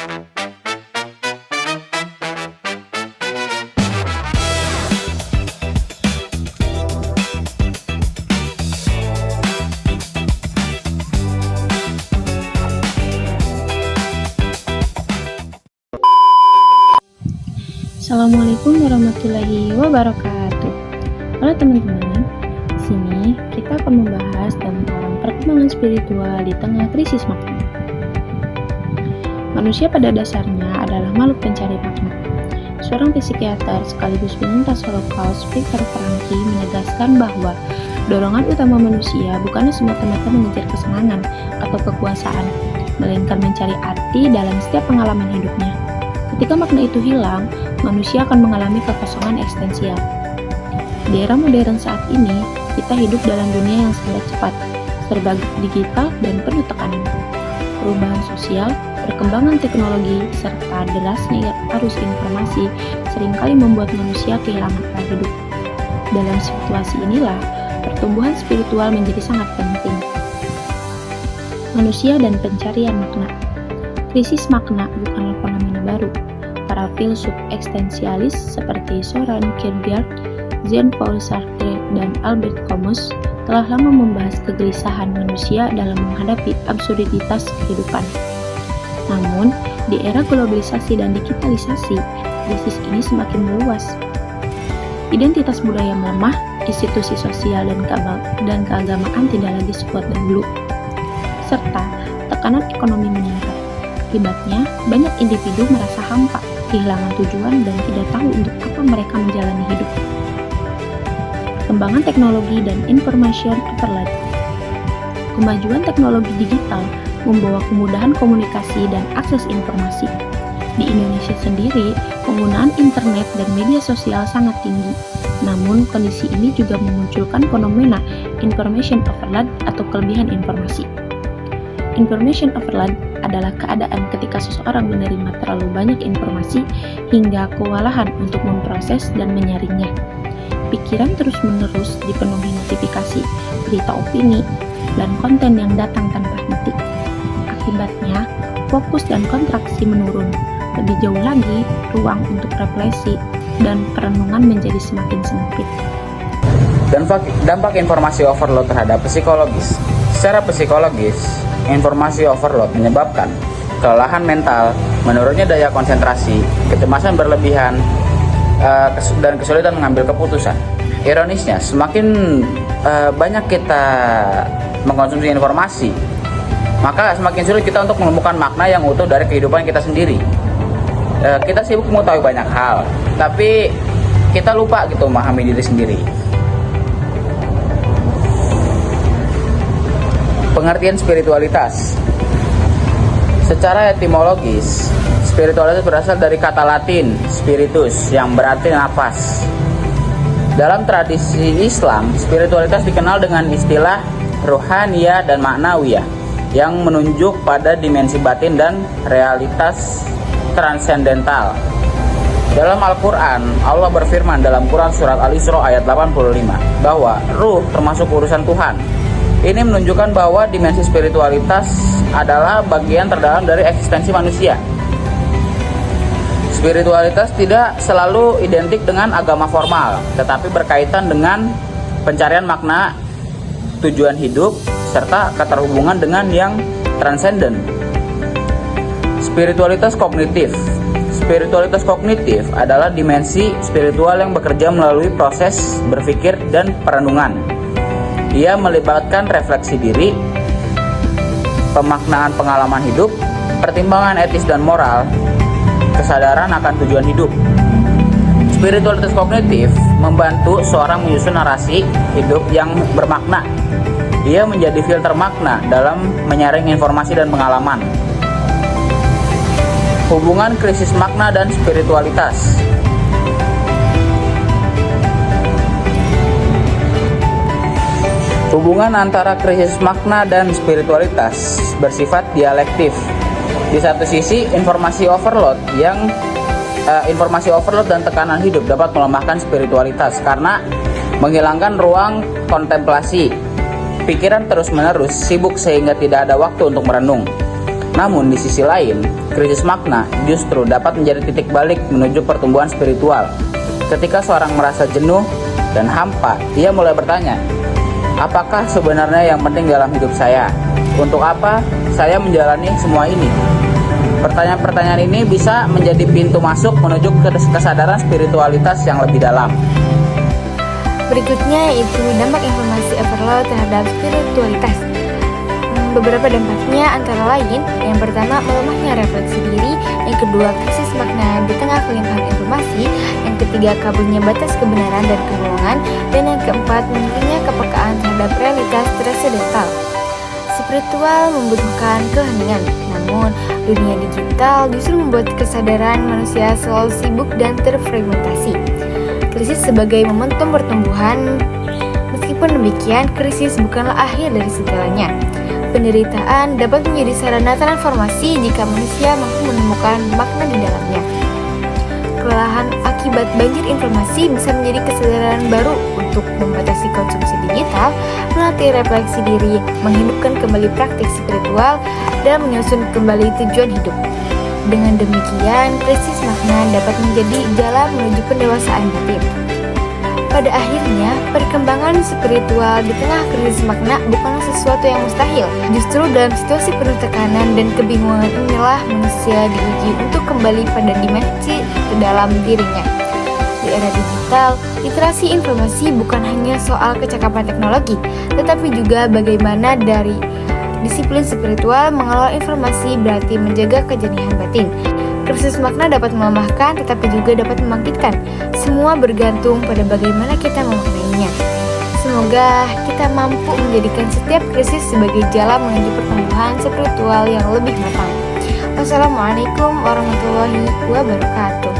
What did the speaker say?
Assalamualaikum warahmatullahi wabarakatuh. Halo teman-teman, di sini kita akan membahas tentang perkembangan spiritual di tengah krisis makna. Manusia pada dasarnya adalah makhluk pencari makna. Seorang psikiater sekaligus penyintas Holocaust, Viktor Frankl, menegaskan bahwa dorongan utama manusia bukanlah semata-mata mengejar kesenangan atau kekuasaan, melainkan mencari arti dalam setiap pengalaman hidupnya. Ketika makna itu hilang, manusia akan mengalami kekosongan eksistensial. Di era modern saat ini, kita hidup dalam dunia yang serba cepat, serba digital, dan penuh tekanan. Perubahan sosial, perkembangan teknologi, serta derasnya arus informasi seringkali membuat manusia kehilangan arah hidup. Dalam situasi inilah, pertumbuhan spiritual menjadi sangat penting. Manusia dan pencarian makna. Krisis makna bukanlah fenomena baru. Para filsuf eksistensialis seperti Soren Kierkegaard, Jean-Paul Sartre, dan Albert Camus telah lama membahas kegelisahan manusia dalam menghadapi absurditas kehidupan. Namun, di era globalisasi dan digitalisasi, krisis ini semakin meluas. Identitas budaya melemah, institusi sosial dan keagamaan tidak lagi sekuat dahulu, serta tekanan ekonomi meningkat. Akibatnya, banyak individu merasa hampa, kehilangan tujuan, dan tidak tahu untuk apa mereka menjalani hidup. Perkembangan teknologi dan information overload. Kemajuan teknologi digital membawa kemudahan komunikasi dan akses informasi. Di Indonesia sendiri, penggunaan internet dan media sosial sangat tinggi. Namun, kondisi ini juga memunculkan fenomena information overload atau kelebihan informasi. Information overload adalah keadaan ketika seseorang menerima terlalu banyak informasi hingga kewalahan untuk memproses dan menyaringnya. Pikiran terus-menerus dipenuhi notifikasi, berita opini, dan konten yang datang tanpa henti. Akibatnya, fokus dan kontraksi menurun. Lebih jauh lagi, ruang untuk refleksi dan perenungan menjadi semakin sempit. Dampak informasi overload terhadap psikologis. Secara psikologis, informasi overload menyebabkan kelelahan mental, menurunnya daya konsentrasi, kecemasan berlebihan, dan kesulitan mengambil keputusan. Ironisnya, semakin banyak kita mengkonsumsi informasi, maka semakin sulit kita untuk menemukan makna yang utuh dari kehidupan kita sendiri. Kita sibuk mengetahui banyak hal, tapi kita lupa gitu memahami diri sendiri. Pengertian spiritualitas. Secara etimologis, spiritualitas berasal dari kata Latin spiritus yang berarti nafas. Dalam tradisi Islam, spiritualitas dikenal dengan istilah ruhaniyah dan maknawiyah yang menunjuk pada dimensi batin dan realitas transendental. Dalam Al-Quran, Allah berfirman dalam Quran Surat Al-Isra ayat 85 bahwa ruh termasuk urusan Tuhan. Ini menunjukkan bahwa dimensi spiritualitas adalah bagian terdalam dari eksistensi manusia. Spiritualitas tidak selalu identik dengan agama formal, tetapi berkaitan dengan pencarian makna, tujuan hidup, serta keterhubungan dengan yang transenden. Spiritualitas kognitif. Spiritualitas kognitif adalah dimensi spiritual yang bekerja melalui proses berpikir dan perenungan. Ia melibatkan refleksi diri, pemaknaan pengalaman hidup, pertimbangan etis dan moral, kesadaran akan tujuan hidup. Spiritualitas kognitif membantu seorang menyusun narasi hidup yang bermakna. Ia menjadi filter makna dalam menyaring informasi dan pengalaman. Hubungan krisis makna dan spiritualitas. Hubungan antara krisis makna dan spiritualitas bersifat dialektif. Di satu sisi, informasi overload dan tekanan hidup dapat melemahkan spiritualitas karena menghilangkan ruang kontemplasi. Pikiran terus-menerus sibuk sehingga tidak ada waktu untuk merenung. Namun di sisi lain, krisis makna justru dapat menjadi titik balik menuju pertumbuhan spiritual. Ketika seorang merasa jenuh dan hampa, ia mulai bertanya, apakah sebenarnya yang penting dalam hidup saya? Untuk apa saya menjalani semua ini? Pertanyaan-pertanyaan ini bisa menjadi pintu masuk menuju ke kesadaran spiritualitas yang lebih dalam. Berikutnya yaitu dampak informasi overload terhadap spiritualitas. Beberapa dampaknya antara lain, yang pertama melemahnya refleksi diri, yang kedua krisis makna di tengah kelimpahan informasi, yang ketiga kaburnya batas kebenaran dan kebohongan, dan yang keempat minimnya kepekaan terhadap realitas transendental. Spiritual membutuhkan keheningan, namun dunia digital justru membuat kesadaran manusia selalu sibuk dan terfragmentasi. Krisis sebagai momentum pertumbuhan, meskipun demikian, krisis bukanlah akhir dari segalanya. Penderitaan dapat menjadi sarana transformasi jika manusia mampu menemukan makna di dalamnya. Kelelahan akibat banjir informasi bisa menjadi kesadaran baru untuk membatasi konsumsi digital, melatih refleksi diri, menghidupkan kembali praktik spiritual, dan menyusun kembali tujuan hidup. Dengan demikian, krisis makna dapat menjadi jalan menuju pendewasaan batin. Pada akhirnya, perkembangan spiritual di tengah krisis makna bukanlah sesuatu yang mustahil. Justru dalam situasi penuh tekanan dan kebingungan inilah manusia diuji untuk kembali pada dimensi ke dalam dirinya. Di era digital, literasi informasi bukan hanya soal kecakapan teknologi, tetapi juga bagaimana dari disiplin spiritual mengelola informasi berarti menjaga kejernihan batin. Krisis makna dapat melemahkan tetapi juga dapat membangkitkan. Semua bergantung pada bagaimana kita memaknainya. Semoga kita mampu menjadikan setiap krisis sebagai jalan menuju pertumbuhan spiritual yang lebih matang. Wassalamualaikum warahmatullahi wabarakatuh.